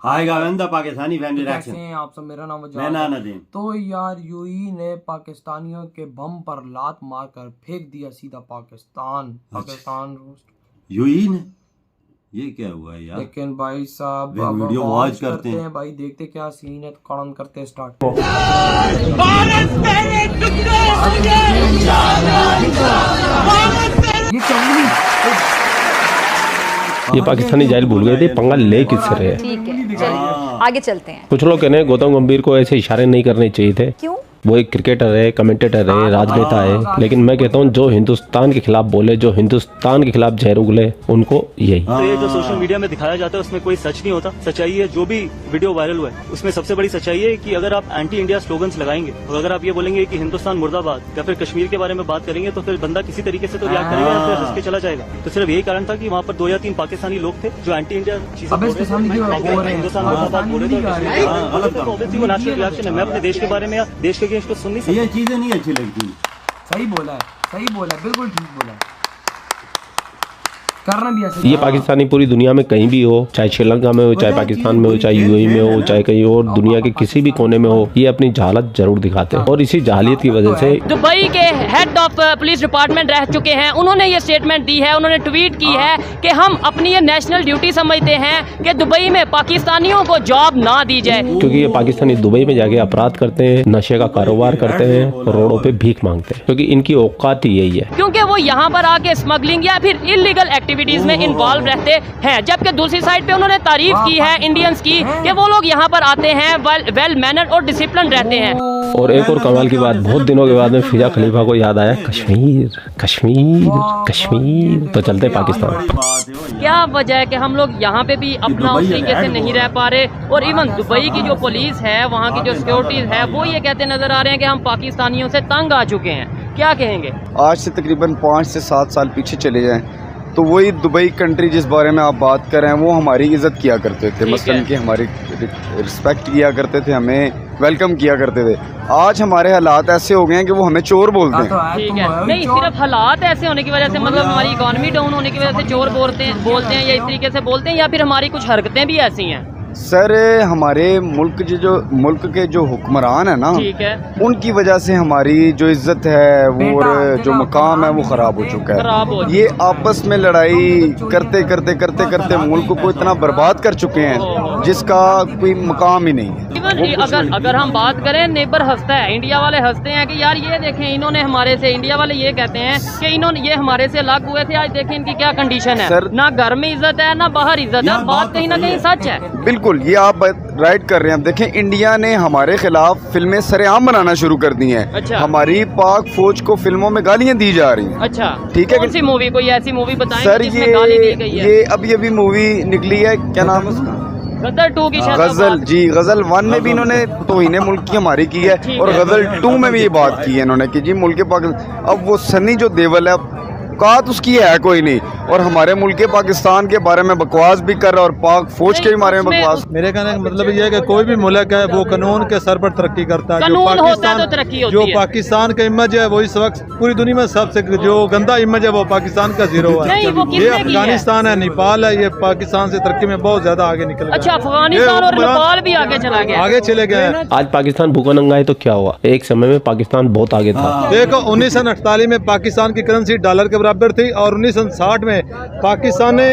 हाय गाविंदा Pakistani family कैसे reaction. हैं आप सब। मेरा नाम मैं ना नदीम। तो यार यूएई ने पाकिस्तानियों के बम पर लात मारकर फेंक दिया सीधा पाकिस्तान। यूएई ने ये क्या हुआ यार? लेकिन भाई साहब वे वीडियो वॉच करते हैं भाई, देखते क्या सीन है, कड़न करते स्टार्ट। ये पाकिस्तानी जाहिल भूल गए थे पंगा ले किससे रहे। ठीक है, चलिए आगे चलते हैं। कुछ लोग कहते हैं गौतम गंभीर को ऐसे इशारे नहीं करने चाहिए थे। क्यों? वो एक क्रिकेटर है, कमेंटेटर है, राजनेता है, लेकिन मैं कहता हूँ जो हिंदुस्तान के खिलाफ बोले, जो हिंदुस्तान के खिलाफ जहर उगले, उनको यही। तो ये जो सोशल मीडिया में दिखाया जाता है उसमें कोई सच नहीं होता। सच्चाई है जो भी वीडियो वायरल हुआ है उसमें सबसे बड़ी सच्चाई है कि अगर आप एंटी इंडिया स्लोगन्स लगाएंगे और अगर आप ये बोलेंगे कि हिंदुस्तान मुर्दाबाद या फिर कश्मीर के बारे में बात करेंगे तो फिर बंदा किसी तरीके से तो रिएक्ट करेगा या फिर हंस के चला जाएगा। तो सिर्फ यही कारण था कि वहाँ पर 2 या 3 पाकिस्तानी लोग थे जो एंटी इंडिया चीजें हिंदुस्तान मुर्दाबाद बोल रहे थे। वो नेचुरल रिएक्शन है। मैं अपने देश के बारे में या देश के अगेंस्ट कुछ सुन नहीं सकता। चीजें नहीं अच्छी लगती। सही बोला है, बिल्कुल ठीक बोला है। करना भी ऐसे। ये पाकिस्तानी पूरी दुनिया में कहीं भी हो, चाहे श्रीलंका में हो, चाहे पाकिस्तान में हो, चाहे यूएई में हो, चाहे कहीं और दुनिया के किसी भी कोने में हो, ये अपनी जहालत जरूर दिखाते हैं। और इसी जहालियत की वजह से दुबई के हेड ऑफ पुलिस डिपार्टमेंट रह चुके हैं, उन्होंने ये स्टेटमेंट दी है, उन्होंने ट्वीट की है कि हम अपनी ये नेशनल ड्यूटी समझते हैं कि दुबई में पाकिस्तानियों को जॉब ना दी जाए। क्योंकि ये पाकिस्तानी दुबई में जाके अपराध करते हैं, नशे का कारोबार करते हैं और रोडों पे भीख मांगते हैं, क्योंकि इनकी औकात ही यही है। क्योंकि वो यहाँ पर आके स्मगलिंग या फिर इलीगल एक्टिविटीज में इन्वॉल्व रहते हैं। जबकि दूसरी साइड पे उन्होंने तारीफ की है इंडियंस की कि वो लोग यहाँ पर आते हैं वेल मैनर्ड और डिसिप्लिन रहते हैं। और एक और कमाल की बात, बहुत दिनों के बाद में फिजा खलीफा को याद आया, कश्मीर कश्मीर कश्मीर, तो चलते पाकिस्तान। क्या वजह है कि हम लोग यहाँ पे भी अपना उस तरीके से नहीं रह पा रहे और इवन दुबई की जो पुलिस है, वहाँ की जो सिक्योरिटीज है, वो ये कहते नजर आ रहे हैं कि हम पाकिस्तानियों से तंग आ चुके हैं। क्या कहेंगे? आज से तकरीबन 5 से 7 साल पीछे चले जाएं तो वही दुबई कंट्री जिस बारे में आप बात कर रहे हैं वो हमारी इज्जत किया करते थे, मसलन कि हमारी रिस्पेक्ट किया करते थे, हमें वेलकम किया करते थे। आज हमारे हालात ऐसे हो गए हैं कि वो हमें चोर बोलते हैं। ठीक है, नहीं सिर्फ हालात ऐसे होने की वजह से, मतलब हमारी इकोनॉमी डाउन होने की वजह से चोर बोलते हैं या इस तरीके से बोलते हैं, या फिर हमारी कुछ हरकतें भी ऐसी हैं? सर हमारे मुल्क के जो हुक्मरान है ना, ठीक है, उनकी वजह से हमारी जो इज्जत है वो और जो मकाम है वो खराब हो चुका है। ये आपस में लड़ाई करते करते मुल्क को इतना बर्बाद कर चुके हैं जिसका कोई मकाम ही नहीं है। अगर हम बात करें, नेबर हंसता है, इंडिया वाले हंसते हैं कि यार ये देखें इन्होंने हमारे से, इंडिया वाले ये कहते हैं कि इन्होंने ये हमारे से अलग हुए थे, आज देखें इनकी क्या कंडीशन है। ना घर में इज्जत है ना बाहर इज्जत है। बात कहीं ना कहीं सच है। बिल्कुल, ये आप राइट कर रहे हैं। देखें इंडिया ने हमारे खिलाफ फिल्में सरेआम बनाना शुरू कर दी हैं। अच्छा। हमारी पाक फौज को फिल्मों में गालियां दी जा रही हैं। अच्छा, ठीक है। कौन सी मूवी, कोई ऐसी मूवी बताएं सर जिसमें गाली दी गई है? ये अभी मूवी निकली है, क्या नाम है उसका? गदर 2 की शायद गजल। जी, गजल 1 में भी इन्होंने तौहीन मुल्क की हमारी की है और गजल 2 में भी ये बात की है इन्होंने कि जी मुल्क पाकिस्तान। अब वो सनी जो देवल है, औकात उसकी है कोई नहीं, और हमारे मुल्क पाकिस्तान के बारे में बकवास भी कर रहा है और पाक फौज के बारे में बकवास। मेरे कहने का मतलब ये है कि कोई भी मुल्क है वो कानून के सर पर तरक्की करता है। कानून होता है तो तरक्की होती है। जो पाकिस्तान का इमेज है वो इस वक्त पूरी दुनिया में सबसे जो गंदा इमेज है वो पाकिस्तान का 0 है। ये अफगानिस्तान है, नेपाल है, ये पाकिस्तान से तरक्की में बहुत ज्यादा आगे निकल गया। अच्छा, अफगानिस्तान और नेपाल भी आगे चला गया, आगे चले गए। आज पाकिस्तान भूखा नंगा है तो क्या हुआ? एक समय में पाकिस्तान बहुत आगे था। देखो 1948 में पाकिस्तान की करेंसी डॉलर के बराबर थी और 1960 में पाकिस्तान ने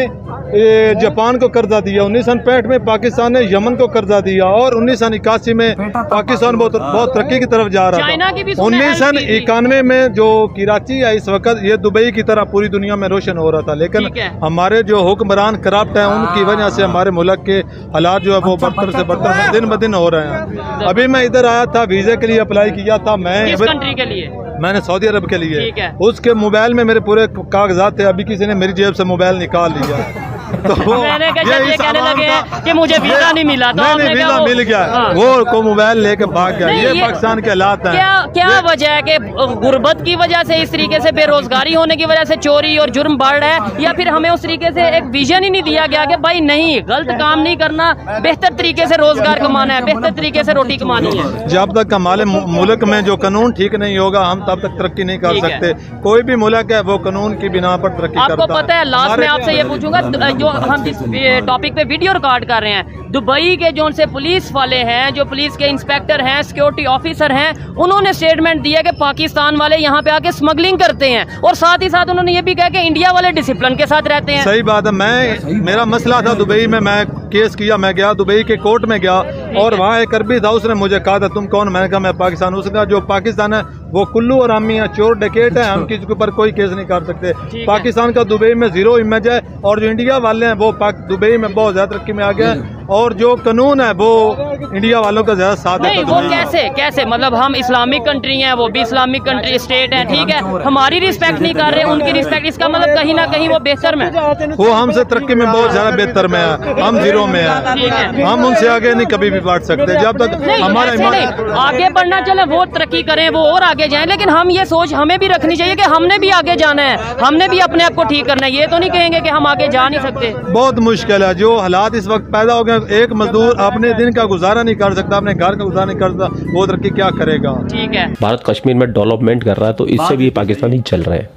जापान को कर्जा दिया, 1965 में पाकिस्तान ने यमन को कर्जा दिया और 1981 में पाकिस्तान बहुत तरक्की की तरफ जा रहा था। 1991 में जो कराची है इस वक्त ये दुबई की तरह पूरी दुनिया में रोशन हो रहा था, लेकिन हमारे जो हुक्मरान करप्ट हैं उनकी वजह से हमारे मुल्क के हालात जो है वो बदतर से बदतर दिन ब दिन हो रहे हैं। अभी मैं इधर आया था, वीजे के लिए अप्लाई किया था। किस कंट्री के लिए? मैंने सऊदी अरब के लिए। उसके मोबाइल में मेरे पूरे कागजात थे, अभी किसी ने मेरी जेब से मोबाइल निकाल लिया। तो मैंने ये कहने लगे कि मुझे वीजा नहीं मिला, तो नहीं वीजा मिल गया। हाँ। वो को मोबाइल लेके भाग गया। ये पाकिस्तान के हालात हैं। क्या वजह है कि गुर्बत की वजह से, इस तरीके से बेरोजगारी होने की वजह से चोरी और जुर्म बढ़ रहा है, या फिर हमें उस तरीके से एक विजन ही नहीं दिया गया कि भाई नहीं, गलत काम नहीं करना, बेहतर तरीके से रोजगार कमाना है, बेहतर तरीके से रोटी कमानी है। जब तक हमारे मुल्क में जो कानून ठीक नहीं होगा हम तब तक तरक्की नहीं कर सकते। कोई भी मुल्क है वो कानून की बिना पर तरक्की करता है। आपको पता है, लास्ट में आपसे ये पूछूंगा, जो हम जिस टॉपिक पे वीडियो रिकॉर्ड कर रहे हैं, दुबई के जो उनसे पुलिस वाले हैं, जो पुलिस के इंस्पेक्टर हैं, सिक्योरिटी ऑफिसर हैं, उन्होंने स्टेटमेंट दिया कि पाकिस्तान वाले यहाँ पे आके स्मगलिंग करते हैं, और साथ ही साथ उन्होंने ये भी कहा कि इंडिया वाले डिसिप्लिन के साथ रहते हैं। सही बात है। मेरा मसला था दुबई में, मैं केस किया, मैं गया दुबई के कोर्ट में गया, और वहाँ एक अरबी था, उसने मुझे कहा था तुम कौन, मैंने कहा मैं पाकिस्तान। उसने कहा जो पाकिस्तान है वो कुल्लू और आमी है, चोर डकैत है, हम किसी के ऊपर कोई केस नहीं कर सकते। पाकिस्तान का दुबई में जीरो इमेज है, और जो इंडिया वाले हैं वो दुबई में बहुत ज्यादा तरक्की में आ गए हैं, और जो कानून है वो इंडिया वालों का ज्यादा साथ नहीं, वो कैसे मतलब हम इस्लामिक कंट्री हैं, वो भी इस्लामिक कंट्री स्टेट है, ठीक है, हमारी रिस्पेक्ट नहीं कर रहे, उनकी रिस्पेक्ट, इसका मतलब कहीं ना कहीं वो बेहतर में, वो हमसे तरक्की में बहुत ज्यादा बेहतर में है, हम जीरो में है, हम उनसे आगे नहीं कभी भी बढ़ सकते। जब तक हमारा आगे बढ़ना चले, वो तरक्की करें, वो और आगे जाएं, लेकिन हम ये सोच हमें भी रखनी चाहिए कि हमने भी आगे जाना है, हमने भी अपने आप को ठीक करना है। ये तो नहीं कहेंगे कि हम आगे जा नहीं सकते। बहुत मुश्किल है, जो हालात इस वक्त पैदा हो गए, एक मजदूर अपने दिन का गुजारा नहीं कर सकता, अपने घर का गुजारा नहीं कर सकता, वो तरक्की क्या करेगा। ठीक है, भारत कश्मीर में डेवलपमेंट कर रहा है, तो इससे भी पाकिस्तानी चल रहे हैं,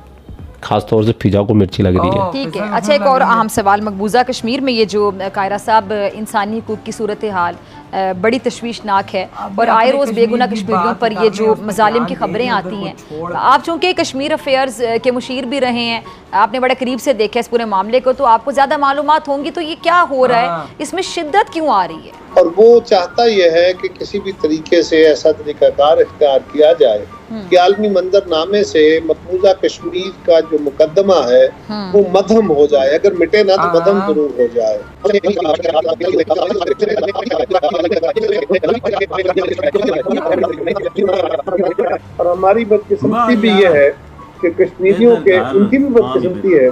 खास तौर से फिजा को मिर्ची लग रही है। ठीक है। अच्छा, एक और अहम सवाल, मकबूजा कश्मीर में ये जो कायरा साहब इंसानी हुकूक की सूरत हाल बड़ी तशवीशनाक है, और आए रोज़ बेगुनाह कश्मीरियों पर ये जो मजालिम की खबरें आती हैं, आप चूँकि कश्मीर अफेयर्स के मुशीर भी रहे हैं, आपने बड़े करीब से देखा इस पूरे मामले को, तो आपको ज़्यादा मालूमात होंगी, तो ये क्या हो रहा है, इसमें शिद्दत क्यों आ रही है? और वो चाहता यह है कि किसी भी तरीके से ऐसा तरीकाकार इख्तियार किया जाए कि आलमी मंजरनामे से मकबूजा कश्मीर का जो मुकदमा है वो मध्यम हो जाए, अगर मिटे ना तो मध्यम जरूर हो जाए। और हमारी बदकिस्मती भी ये है कि कश्मीरियों के, उनकी भी बदकिस्मती है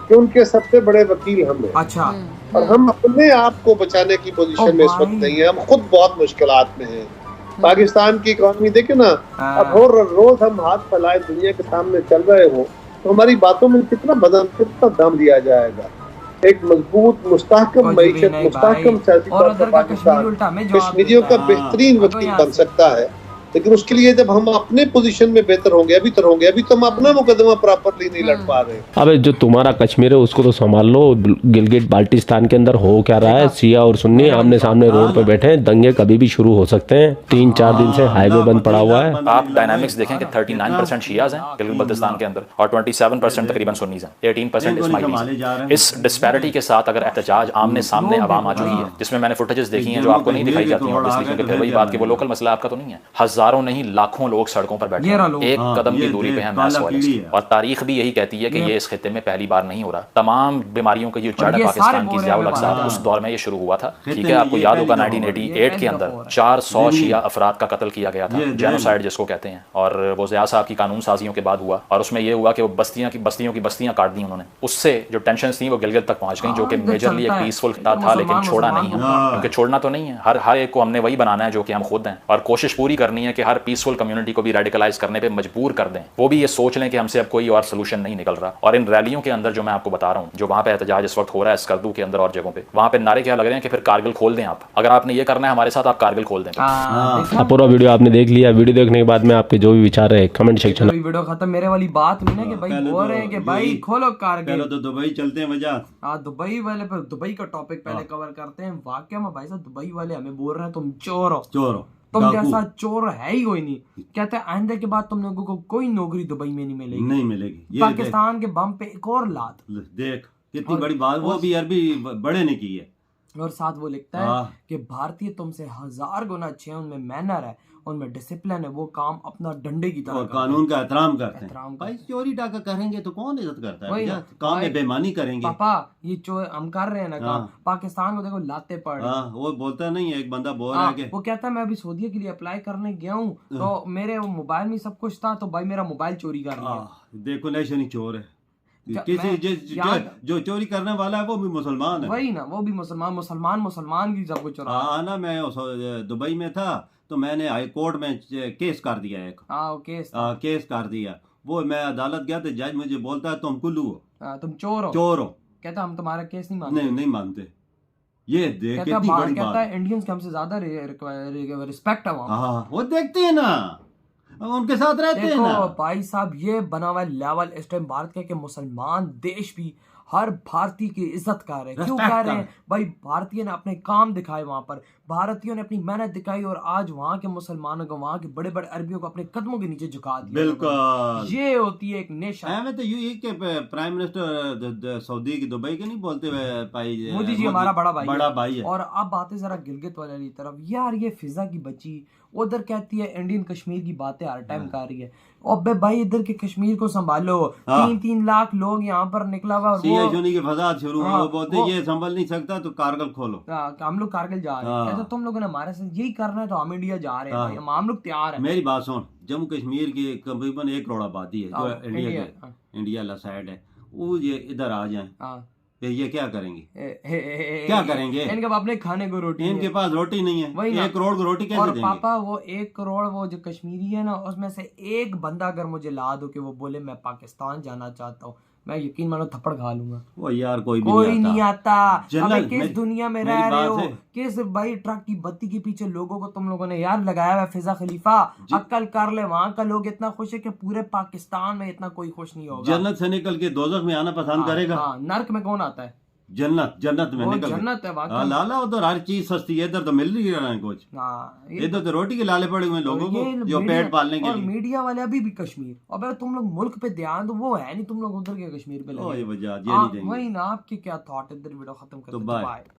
कि उनके सबसे बड़े वकील हम हैं। अच्छा, और हम अपने आप को बचाने की पोजीशन में इस वक्त नहीं है, हम खुद बहुत मुश्किलात में हैं। पाकिस्तान की इकॉनमी देखे ना, अब रोज हम हाथ फैलाए दुनिया के सामने चल रहे हो, तो हमारी बातों में कितना दम दिया जाएगा। एक मजबूत मुस्तहकम मईशत, मुस्तहकम सियासी तौर पर पाकिस्तान कश्मीरियों का बेहतरीन वकील बन सकता है, लेकिन उसके लिए जब हम अपने पोजीशन में बेहतर होंगे, अभी तो हम अपना मुकदमा प्रॉपरली नहीं लड़ पा रहे। अबे जो तुम्हारा कश्मीर है उसको तो संभाल लो। गिलगिट बाल्टिस्तान के अंदर हो क्या रहा है, शिया और सुन्नी आमने सामने रोड पे बैठे हैं, दंगे कभी भी शुरू हो सकते हैं। 3-4 दिन से हाईवे बंद पड़ा हुआ है। आप डायनामिक्स देखें कि 39% शियाज हैं गिलगिट बाल्टिस्तान के अंदर, और 27% तकरीबन सुन्नीज हैं, 18% इस्माइलीज हैं। इस डिस्पैरिटी के साथ अगर एहतजाज आमने सामने आवाम आ चुकी है, जिसमें मैंने फुटेजेस देखी हैं जो आपको नहीं दिखाई जाती हैं, क्योंकि फिर वही बात कि वो लोकल मसला आपका तो नहीं है। हजारों नहीं लाखों लोग सड़कों पर बैठे हैं, एक कदम की दूरी पे हैं मास वायलेंस, और तारीख भी यही कहती है कि ये इस खित्ते में पहली बार नहीं हो रहा। तमाम बीमारियों का जो जड़ है पाकिस्तान की ज़ियाउल अक़सा, उस दौर में ये शुरू हुआ था। ठीक है, आपको याद होगा 1988 के अंदर 400 शिया अफराद का कत्ल किया गया था, जेनोसाइड जिसको कहते हैं, और वो ज़िया साहब की कानून साजियों के बाद हुआ, और उसमें ये हुआ कि वो बस्तियों की बस्तियां काट दी उन्होंने। उससे जो टेंशन थी वो गिलगित तक पहुंच गई, जो कि मेजरली एक पीसफुल था, लेकिन छोड़ा नहीं हम, क्योंकि छोड़ना तो नहीं है, हर एक को हमने वही बनाना है जो कि हम खुद हैं, और कोशिश पूरी करनी है कि हर पीसफुल कम्युनिटी को भी रेडिकलाइज करने पे मजबूर कर दें। वो भी ये सोच लें कि हमसे अब कोई और सोल्यूशन नहीं निकल रहा। और इन रैलियों के अंदर जो मैं आपको बता रहा हूँ, जो वहाँ पे एहतजाज इस वक्त हो रहा है स्कर्दू के अंदर और जगहों पे, वहाँ पे नारे क्या लग रहे हैं कि फिर कारगिल खोल दें आप, अगर आपने ये करना है हमारे साथ, आप कारगिल खोल दें। पूरा वीडियो आपने देख लिया। वीडियो देखने के बाद में आपके जो भी विचार है कमेंट सेक्शन में। वीडियो खत्म, मेरे वाली बात हुई ना कि भाई बोल रहे हैं कि भाई खोलो कारगिल, तो दुबई चलते हैं वजह। हाँ, दुबई वाले पर दुबई का टॉपिक पहले कवर करते हैं। वाकई में भाई साहब दुबई वाले हमें बोल रहे हैं तुम चोर हो, तुम जैसा चोर है ही कोई नहीं। कहते हैं आइंदा के बाद तुम लोगों को कोई नौकरी दुबई में नहीं मिलेगी। पाकिस्तान के बम पे एक और लात देख, कितनी बड़ी बात, वो भी अरबी बड़े ने की है। और साथ वो लिखता है कि भारतीय तुमसे 1000 गुना अच्छे हैं, उनमें मैनर है, उनमें डिसिप्लिन है, वो काम अपना डंडे की तरह और कानून का एहतराम करते हैं। भाई चोरी डाका करेंगे तो कौन इज्जत करता है? काम में बेईमानी करेंगे। पापा ये चोर हम कर रहे हैं ना काम, पाकिस्तान को देखो लाते पड़ रहे हैं। वो बोलता नहीं है, एक बंदा बोल रहा है कि वो कहता है मैं अभी सऊदीया के लिए अप्लाई करने गया हूँ, तो मेरे मोबाइल में सब कुछ था, तो भाई मेरा मोबाइल चोरी कर लिया। देखो नेशन ही चोर है, जो चोरी करने वाला है वो भी मुसलमान है। वही ना, वो भी मुसलमान की सब कुछ चुरा। हाँ ना, मैं दुबई में था तो मैंने हाई कोर्ट में केस कर दिया एक। केस कर दिया। वो मैं अदालत गया तो जज मुझे बोलता है तुम कुल्लू हो, तुम चोर हो। कहता हम तुम्हारा केस नहीं मानते। नहीं मानते। ये देख कितनी बड़ी बात है। इंडियंस के हमसे ज्यादा रिस्पेक्ट है वहाँ। वो देखते हैं ना, उनके साथ रहते हैं ना। भाई साहब ये बना हुआ लेवल इस टाइम भारत के मुसलमान देश भी हर भारतीय की इज्जत कर रहे हैं। क्यों कह रहे हैं भाई? भारतीय ने अपने काम दिखाए वहां पर, भारतीयों ने अपनी मेहनत दिखाई और आज वहां के मुसलमानों को, वहां के बड़े बड़े अरबियों को अपने कदमों के नीचे झुका दिया। बिल्कुल, ये होती है एक नेशन। मैं तो यू के प्राइम मिनिस्टर सऊदी की दुबई के नहीं बोलते हुए भाई, मोदी जी हमारा बड़ा भाई है। और अब बातें जरा गिलगित वाली तरफ। यार ये फिजा की बच्ची उधर कहती है इंडियन कश्मीर की बातें हर टाइम कर रही है। और भाई इधर के कश्मीर को संभालो। 3-3 लाख लोग यहाँ पर निकला हुआ, की फसाद शुरू हुआ, वो बोलते ये संभल नहीं सकता तो कारगिल खोलो। हम लोग कारगिल जा रहे हैं, तो तुम लोगों ने हमारे साथ यही करना है तो हम इंडिया जा रहे हैं, हम लोग तैयार हैं। मेरी बात सुन, जम्मू कश्मीर की तकरीबन 1 करोड़ आबादी है जो इंडिया वाला साइड है, वो ये इधर आ जाए ये क्या करेंगे? क्या करेंगे? इनके अपने खाने को रोटी, इनके पास रोटी नहीं है। 1 करोड़ को रोटी कैसे देंगे? पापा वो 1 करोड़ वो जो कश्मीरी है ना, उसमें से एक बंदा अगर मुझे ला दो कि वो बोले मैं पाकिस्तान जाना चाहता हूँ, मैं यकीन मानो थप्पड़ खा लूंगा। वो यार कोई नहीं आता। किस दुनिया में रह रहे हो? किस भाई ट्रक की बत्ती के पीछे लोगों को तुम लोगों ने यार लगाया हुआ? फिजा खलीफा अक्ल कर ले, वहां का लोग इतना खुश है कि पूरे पाकिस्तान में इतना कोई खुश नहीं होगा। जन्नत से निकल के दोजख में आना पसंद करेगा। नर्क में कौन आता है? जन्नत में निकल, जन्नत है लाला, उधर हर चीज सस्ती है, इधर तो मिल रही है कुछ। इधर तो रोटी के लाले पड़े हुए लोगों को जो पेट पालने के लिए। मीडिया वाले अभी भी कश्मीर, अब तुम लोग मुल्क पे ध्यान दो, वो है नहीं, तुम लोग उधर के कश्मीर पे लगे। वही ना, आपके क्या थॉट? इधर वीडियो खत्म करते हैं।